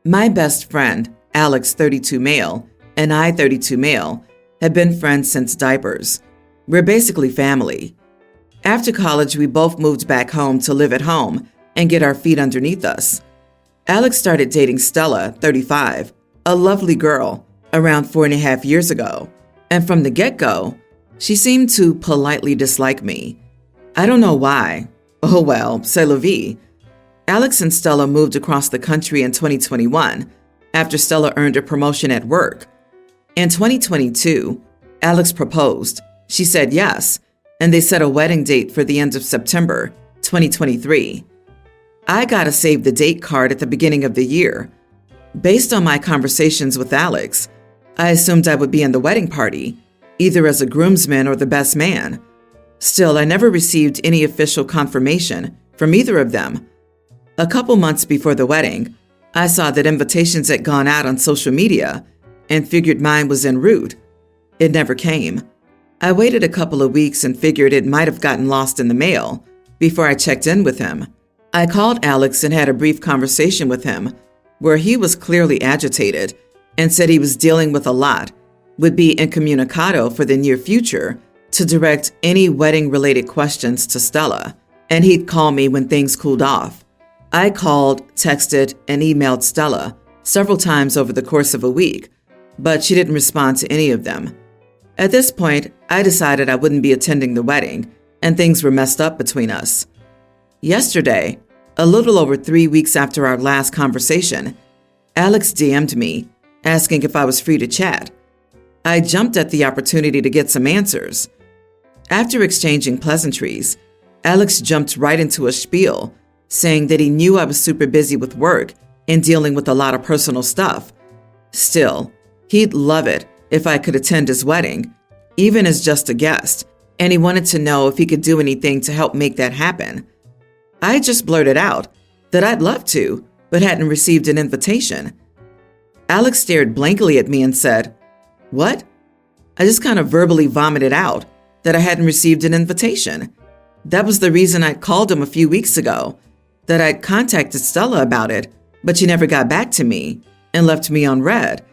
My best friend, Alex 32 male, and I 32 male, have been friends since diapers. We're basically family. After college, we both moved back home to live at home and get our feet underneath us. Alex started dating Stella, 35, a lovely girl, around 4.5 years ago. And from the get-go, she seemed to politely dislike me. I don't know why. Oh well, c'est la vie. Alex and Stella moved across the country in 2021 after Stella earned a promotion at work. In 2022, Alex proposed. She said yes, and they set a wedding date for the end of September 2023. I got a save the date card at the beginning of the year. Based on my conversations with Alex, I assumed I would be in the wedding party, either as a groomsman or the best man. Still, I never received any official confirmation from either of them. A couple months before the wedding, I saw that invitations had gone out on social media and figured mine was en route. It never came. I waited a couple of weeks and figured it might have gotten lost in the mail before I checked in with him. I called Alex and had a brief conversation with him where he was clearly agitated and said he was dealing with a lot, would be incommunicado for the near future to direct any wedding-related questions to Stella, and he'd call me when things cooled off. I called, texted, and emailed Stella several times over the course of a week, but she didn't respond to any of them. At this point, I decided I wouldn't be attending the wedding, and things were messed up between us. Yesterday, a little over 3 weeks after our last conversation, Alex DM'd me, asking if I was free to chat. I jumped at the opportunity to get some answers. After exchanging pleasantries, Alex jumped right into a spiel, saying that he knew I was super busy with work and dealing with a lot of personal stuff. Still, he'd love it if I could attend his wedding, even as just a guest, and he wanted to know if he could do anything to help make that happen. I just blurted out that I'd love to, but hadn't received an invitation. Alex stared blankly at me and said, "What?" I just kind of verbally vomited out that I hadn't received an invitation. That was the reason I'd called him a few weeks ago, that I'd contacted Stella about it, but she never got back to me and left me on red,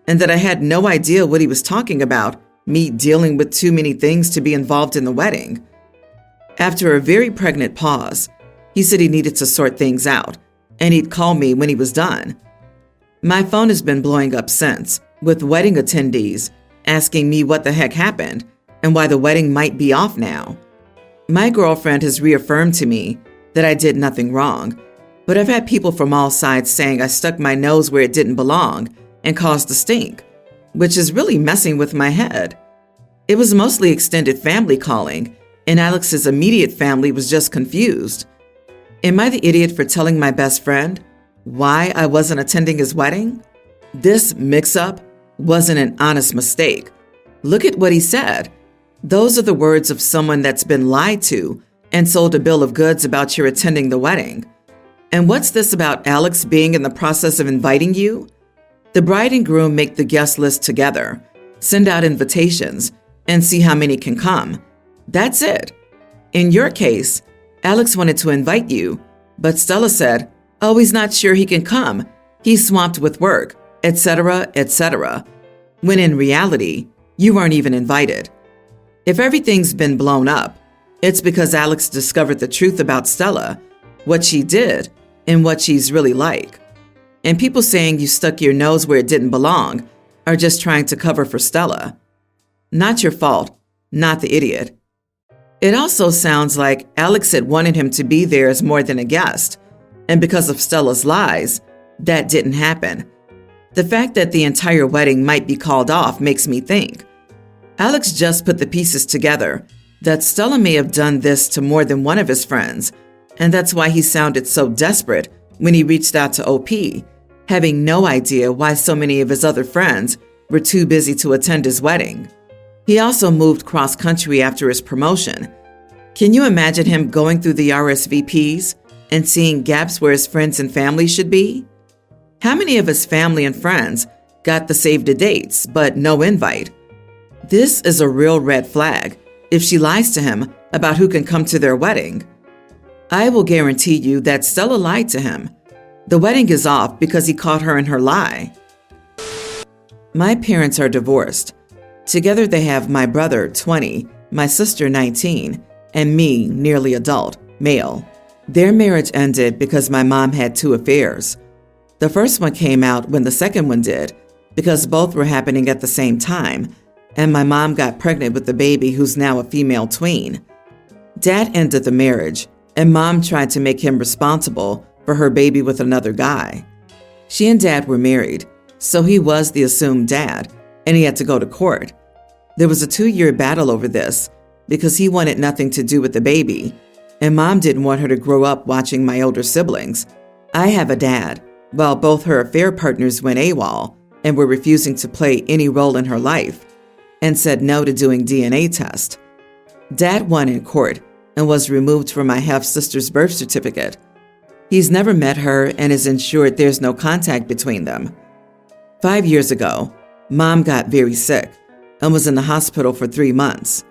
and that I had no idea what he was talking about, me dealing with too many things to be involved in the wedding. After a very pregnant pause, he said he needed to sort things out, and he'd call me when he was done. My phone has been blowing up since, with wedding attendees asking me what the heck happened and why the wedding might be off now. My girlfriend has reaffirmed to me that I did nothing wrong, but I've had people from all sides saying I stuck my nose where it didn't belong and caused a stink, which is really messing with my head. It was mostly extended family calling, and Alex's immediate family was just confused. Am I the idiot for telling my best friend why I wasn't attending his wedding? This mix-up wasn't an honest mistake. Look at what he said. Those are the words of someone that's been lied to and sold a bill of goods about your attending the wedding. And what's this about Alex being in the process of inviting you? The bride and groom make the guest list together, send out invitations, and see how many can come. That's it. In your case, Alex wanted to invite you, but Stella said, "Oh, he's not sure he can come. He's swamped with work," etc., etc., when in reality, you weren't even invited. If everything's been blown up, it's because Alex discovered the truth about Stella, what she did, and what she's really like. And people saying you stuck your nose where it didn't belong are just trying to cover for Stella. Not your fault, not the idiot. It also sounds like Alex had wanted him to be there as more than a guest, and because of Stella's lies, that didn't happen. The fact that the entire wedding might be called off makes me think Alex just put the pieces together that Stella may have done this to more than one of his friends, and that's why he sounded so desperate when he reached out to OP, having no idea why so many of his other friends were too busy to attend his wedding. He also moved cross-country after his promotion. Can you imagine him going through the RSVPs and seeing gaps where his friends and family should be? How many of his family and friends got the save the dates, but no invite? This is a real red flag if she lies to him about who can come to their wedding. I will guarantee you that Stella lied to him. The wedding is off because he caught her in her lie. My parents are divorced. Together they have my brother, 20, my sister, 19, and me, nearly adult, male. Their marriage ended because my mom had 2 affairs. The first one came out when the second one did, because both were happening at the same time, and my mom got pregnant with the baby who's now a female tween. Dad ended the marriage, and Mom tried to make him responsible for her baby with another guy. She and Dad were married, so he was the assumed dad, and he had to go to court. There was a 2-year battle over this because he wanted nothing to do with the baby, and Mom didn't want her to grow up watching my older siblings. I have a dad, while both her affair partners went AWOL and were refusing to play any role in her life, and said no to doing DNA tests. Dad won in court and was removed from my half-sister's birth certificate. He's never met her and is ensured there's no contact between them. 5 years ago, Mom got very sick and was in the hospital for 3 months.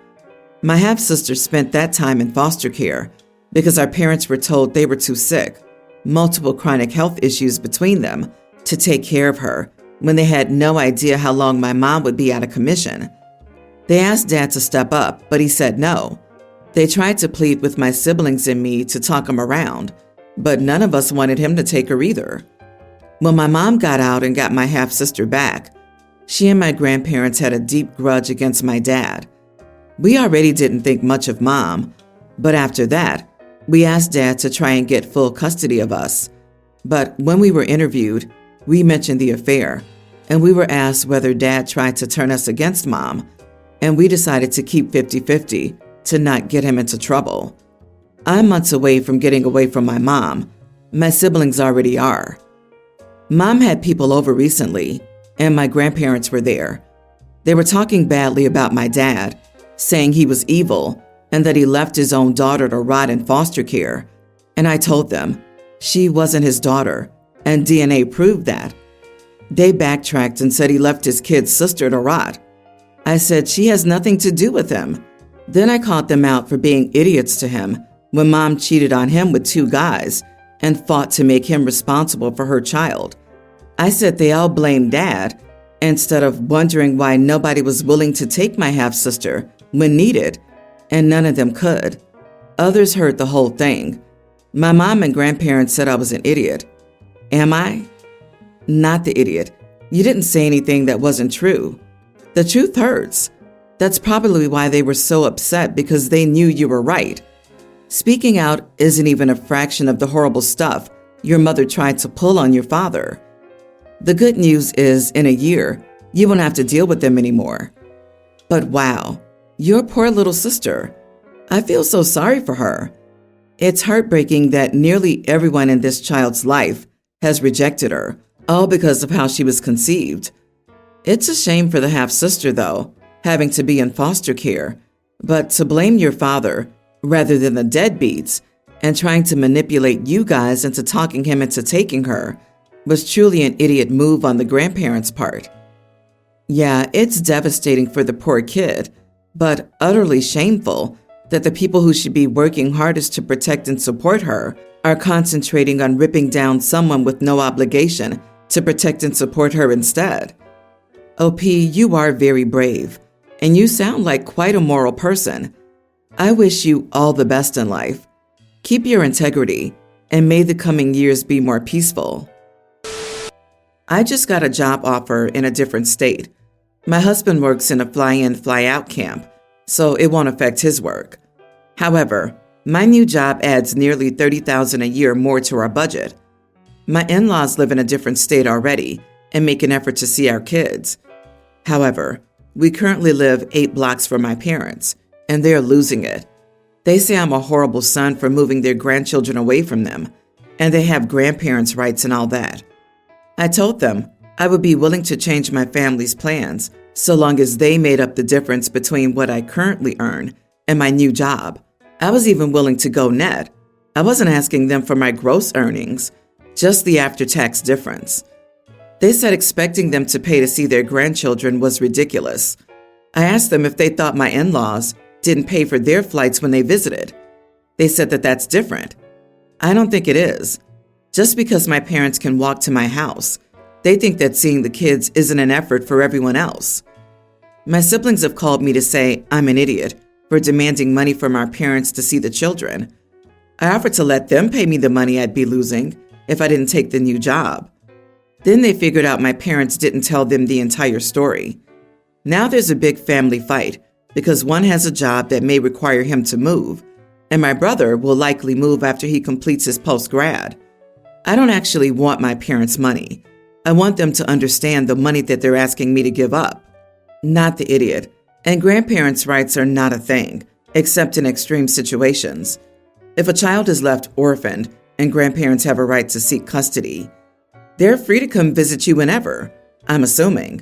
My half-sister spent that time in foster care because our parents were told they were too sick, multiple chronic health issues between them, to take care of her when they had no idea how long my mom would be out of commission. They asked Dad to step up, but he said no. They tried to plead with my siblings and me to talk him around, but none of us wanted him to take her either. When my mom got out and got my half-sister back, she and my grandparents had a deep grudge against my dad. We already didn't think much of Mom, but after that, we asked Dad to try and get full custody of us. But when we were interviewed, we mentioned the affair, and we were asked whether Dad tried to turn us against Mom, and we decided to keep 50-50 to not get him into trouble. I'm months away from getting away from my mom. My siblings already are. Mom had people over recently, and my grandparents were there. They were talking badly about my dad, saying he was evil and that he left his own daughter to rot in foster care. And I told them she wasn't his daughter, and DNA proved that. They backtracked and said he left his kid's sister to rot. I said she has nothing to do with him. Then I called them out for being idiots to him when Mom cheated on him with 2 guys and fought to make him responsible for her child. I said they all blamed Dad instead of wondering why nobody was willing to take my half-sister when needed, and none of them could. Others heard the whole thing. My mom and grandparents said I was an idiot. Am I? Not the idiot. You didn't say anything that wasn't true. The truth hurts. That's probably why they were so upset, because they knew you were right. Speaking out isn't even a fraction of the horrible stuff your mother tried to pull on your father. The good news is, in a year, you won't have to deal with them anymore. But wow, your poor little sister. I feel so sorry for her. It's heartbreaking that nearly everyone in this child's life has rejected her, all because of how she was conceived. It's a shame for the half-sister, though, having to be in foster care, but to blame your father rather than the deadbeats and trying to manipulate you guys into talking him into taking her was truly an idiot move on the grandparents' part. Yeah, it's devastating for the poor kid, but utterly shameful that the people who should be working hardest to protect and support her are concentrating on ripping down someone with no obligation to protect and support her instead. OP, you are very brave, and you sound like quite a moral person. I wish you all the best in life. Keep your integrity, and may the coming years be more peaceful. I just got a job offer in a different state. My husband works in a fly-in, fly-out camp, so it won't affect his work. However, my new job adds nearly $30,000 a year more to our budget. My in-laws live in a different state already and make an effort to see our kids. However, we currently live 8 blocks from my parents, and they're losing it. They say I'm a horrible son for moving their grandchildren away from them, and they have grandparents' rights and all that. I told them I would be willing to change my family's plans so long as they made up the difference between what I currently earn and my new job. I was even willing to go net. I wasn't asking them for my gross earnings, just the after-tax difference. They said expecting them to pay to see their grandchildren was ridiculous. I asked them if they thought my in-laws didn't pay for their flights when they visited. They said that that's different. I don't think it is. Just because my parents can walk to my house, they think that seeing the kids isn't an effort for everyone else. My siblings have called me to say I'm an idiot for demanding money from our parents to see the children. I offered to let them pay me the money I'd be losing if I didn't take the new job. Then they figured out my parents didn't tell them the entire story. Now there's a big family fight because one has a job that may require him to move, and my brother will likely move after he completes his post-grad. I don't actually want my parents' money. I want them to understand the money that they're asking me to give up. Not the idiot. And grandparents' rights are not a thing, except in extreme situations. If a child is left orphaned and grandparents have a right to seek custody, they're free to come visit you whenever, I'm assuming.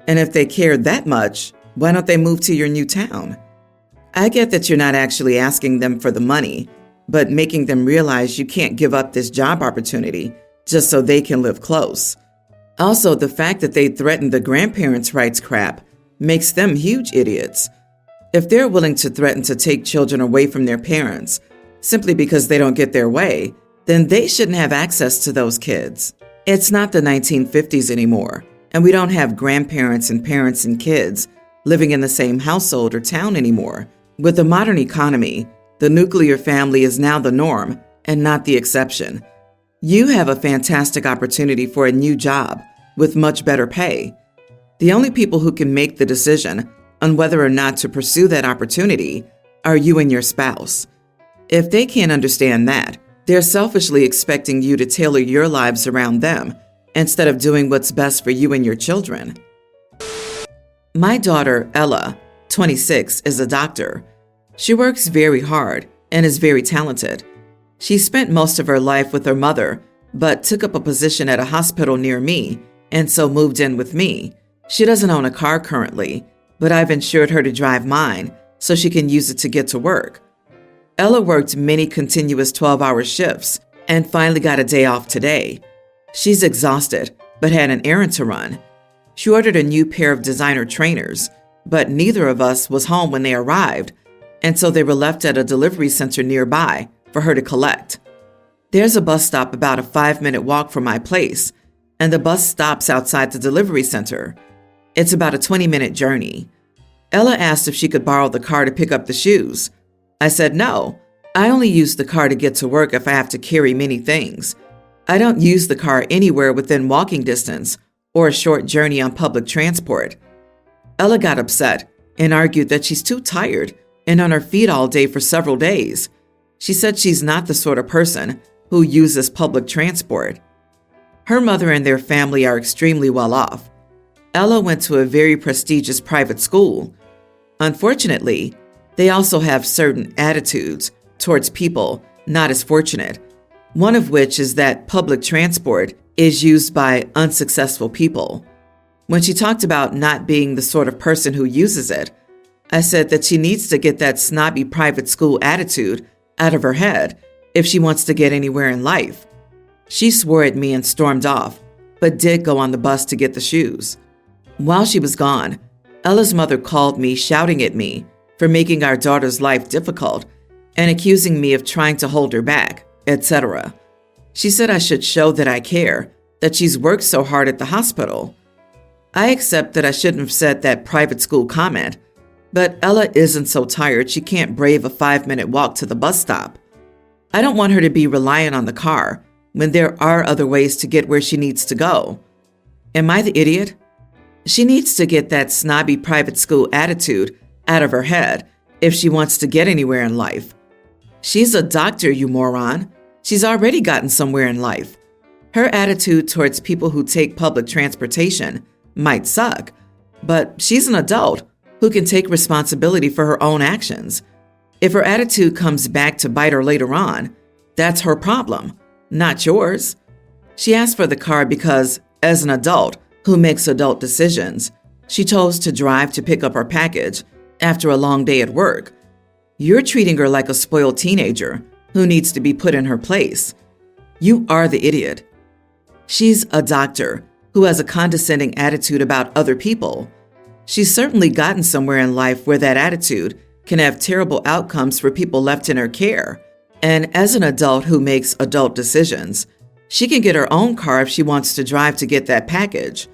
And if they care that much, why don't they move to your new town? I get that you're not actually asking them for the money, but making them realize you can't give up this job opportunity just so they can live close. Also, the fact that they threatened the grandparents' rights crap makes them huge idiots. If they're willing to threaten to take children away from their parents simply because they don't get their way, then they shouldn't have access to those kids. It's not the 1950s anymore, and we don't have grandparents and parents and kids living in the same household or town anymore. With the modern economy, the nuclear family is now the norm and not the exception. You have a fantastic opportunity for a new job with much better pay. The only people who can make the decision on whether or not to pursue that opportunity are you and your spouse. If they can't understand that, they're selfishly expecting you to tailor your lives around them instead of doing what's best for you and your children. My daughter, Ella, 26, is a doctor. She works very hard and is very talented. She spent most of her life with her mother, but took up a position at a hospital near me and so moved in with me. She doesn't own a car currently, but I've insured her to drive mine so she can use it to get to work. Ella worked many continuous 12-hour shifts and finally got a day off today. She's exhausted, but had an errand to run. She ordered a new pair of designer trainers, but neither of us was home when they arrived, and so they were left at a delivery center nearby for her to collect. There's a bus stop about a 5-minute walk from my place, and the bus stops outside the delivery center. It's about a 20-minute journey. Ella asked if she could borrow the car to pick up the shoes. I said no. I only use the car to get to work if I have to carry many things. I don't use the car anywhere within walking distance or a short journey on public transport. Ella got upset and argued that she's too tired and on her feet all day for several days. She said she's not the sort of person who uses public transport. Her mother and their family are extremely well off. Ella went to a very prestigious private school. Unfortunately, they also have certain attitudes towards people not as fortunate, one of which is that public transport is used by unsuccessful people. When she talked about not being the sort of person who uses it, I said that she needs to get that snobby private school attitude out of her head if she wants to get anywhere in life. She swore at me and stormed off, but did go on the bus to get the shoes. While she was gone, Ella's mother called me shouting at me for making our daughter's life difficult and accusing me of trying to hold her back, etc. She said I should show that I care, that she's worked so hard at the hospital. I accept that I shouldn't have said that private school comment, but Ella isn't so tired she can't brave a 5-minute walk to the bus stop. I don't want her to be reliant on the car when there are other ways to get where she needs to go. Am I the idiot? She needs to get that snobby private school attitude out of her head if she wants to get anywhere in life. She's a doctor, you moron. She's already gotten somewhere in life. Her attitude towards people who take public transportation might suck, but she's an adult who can take responsibility for her own actions. If her attitude comes back to bite her later on, that's her problem, not yours. She asked for the car because, as an adult who makes adult decisions, she chose to drive to pick up her package after a long day at work. You're treating her like a spoiled teenager who needs to be put in her place. You are the idiot. She's a doctor who has a condescending attitude about other people. She's certainly gotten somewhere in life where that attitude can have terrible outcomes for people left in her care. And as an adult who makes adult decisions, She can get her own car if she wants to drive to get that package.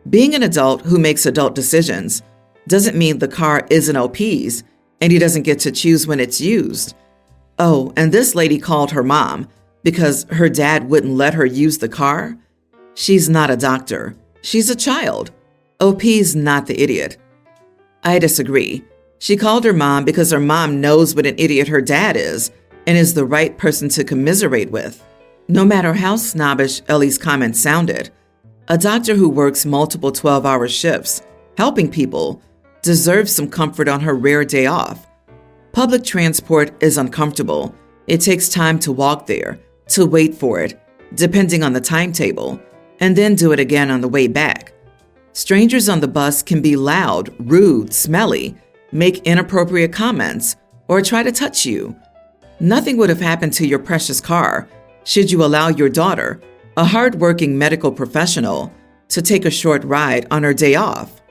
Being an adult who makes adult decisions doesn't mean the car isn't OP's and he doesn't get to choose when it's used. Oh, and this lady called her mom because her dad wouldn't let her use the car. She's not a doctor. She's a child. OP's not the idiot. I disagree. She called her mom because her mom knows what an idiot her dad is and is the right person to commiserate with. No matter how snobbish Ellie's comments sounded, a doctor who works multiple 12-hour shifts, helping people, deserves some comfort on her rare day off. Public transport is uncomfortable. It takes time to walk there, to wait for it, depending on the timetable, and then do it again on the way back. Strangers on the bus can be loud, rude, smelly, make inappropriate comments, or try to touch you. Nothing would have happened to your precious car should you allow your daughter, a hardworking medical professional, to take a short ride on her day off.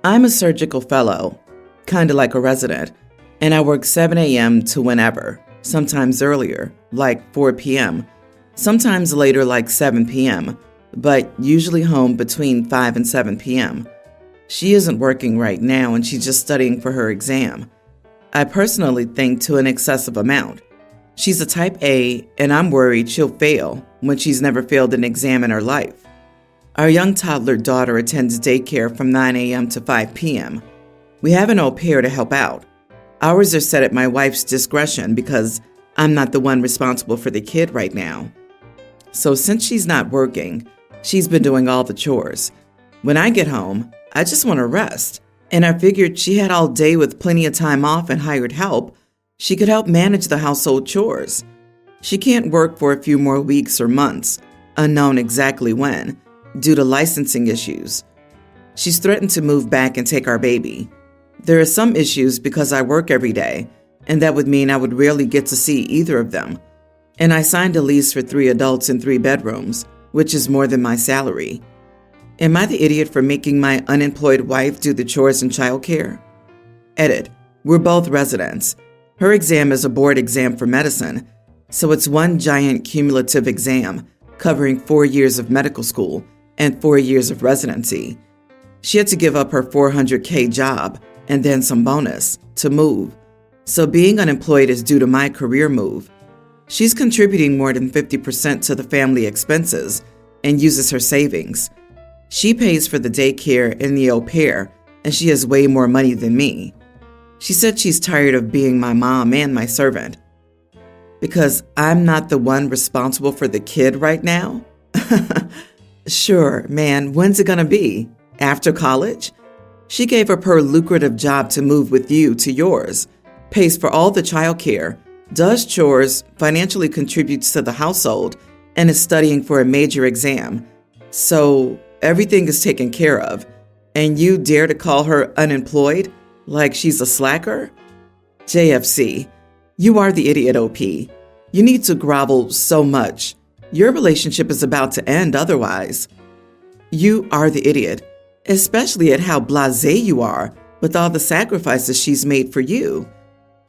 I'm a surgical fellow, kind of like a resident, and I work 7 a.m. to whenever, sometimes earlier, like 4 p.m., sometimes later, like 7 p.m., but usually home between 5 and 7 p.m. She isn't working right now, and she's just studying for her exam. I personally think to an excessive amount. She's a type A, and I'm worried she'll fail when she's never failed an exam in her life. Our young toddler daughter attends daycare from 9 a.m. to 5 p.m. We have an au pair to help out. Hours are set at my wife's discretion because I'm not the one responsible for the kid right now. So since she's not working, she's been doing all the chores. When I get home, I just want to rest, and I figured she had all day with plenty of time off and hired help. She could help manage the household chores. She can't work for a few more weeks or months, unknown exactly when, due to licensing issues. She's threatened to move back and take our baby. There are some issues because I work every day, and that would mean I would rarely get to see either of them. And I signed a lease for 3 adults in 3 bedrooms, which is more than my salary. Am I the idiot for making my unemployed wife do the chores and childcare? Edit. We're both residents. Her exam is a board exam for medicine, so it's one giant cumulative exam covering 4 years of medical school and 4 years of residency. She had to give up her $400K job and then some bonus to move, so being unemployed is due to my career move. She's contributing more than 50% to the family expenses and uses her savings. She pays for the daycare and the au pair, and she has way more money than me. She said she's tired of being my mom and my servant. Because I'm not the one responsible for the kid right now? Sure, man, when's it gonna be? After college? She gave up her lucrative job to move with you to yours, pays for all the childcare, does chores, financially contributes to the household, and is studying for a major exam. So everything is taken care of, and you dare to call her unemployed? Like she's a slacker? JFC, you are the idiot, OP. You need to grovel so much. Your relationship is about to end otherwise. You are the idiot, especially at how blasé you are with all the sacrifices she's made for you.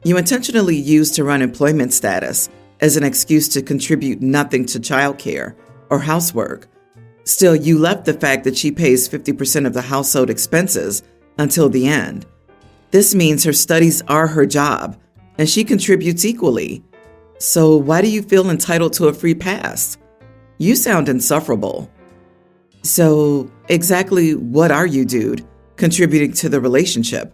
You intentionally used her unemployment status as an excuse to contribute nothing to childcare or housework. Still, you left the fact that she pays 50% of the household expenses until the end. This means her studies are her job, and she contributes equally. So why do you feel entitled to a free pass? You sound insufferable. So exactly what are you, dude, contributing to the relationship?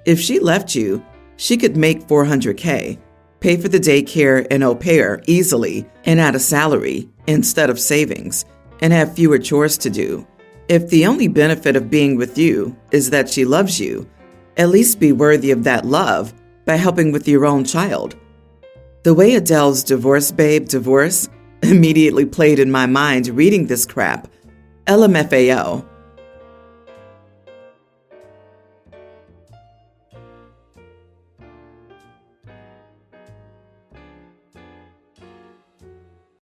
If she left you, she could make $400K, pay for the daycare and au pair easily and out of salary instead of savings, and have fewer chores to do. If the only benefit of being with you is that she loves you, at least be worthy of that love by helping with your own child. The way Adele's Divorce Babe Divorce immediately played in my mind reading this crap. LMFAO,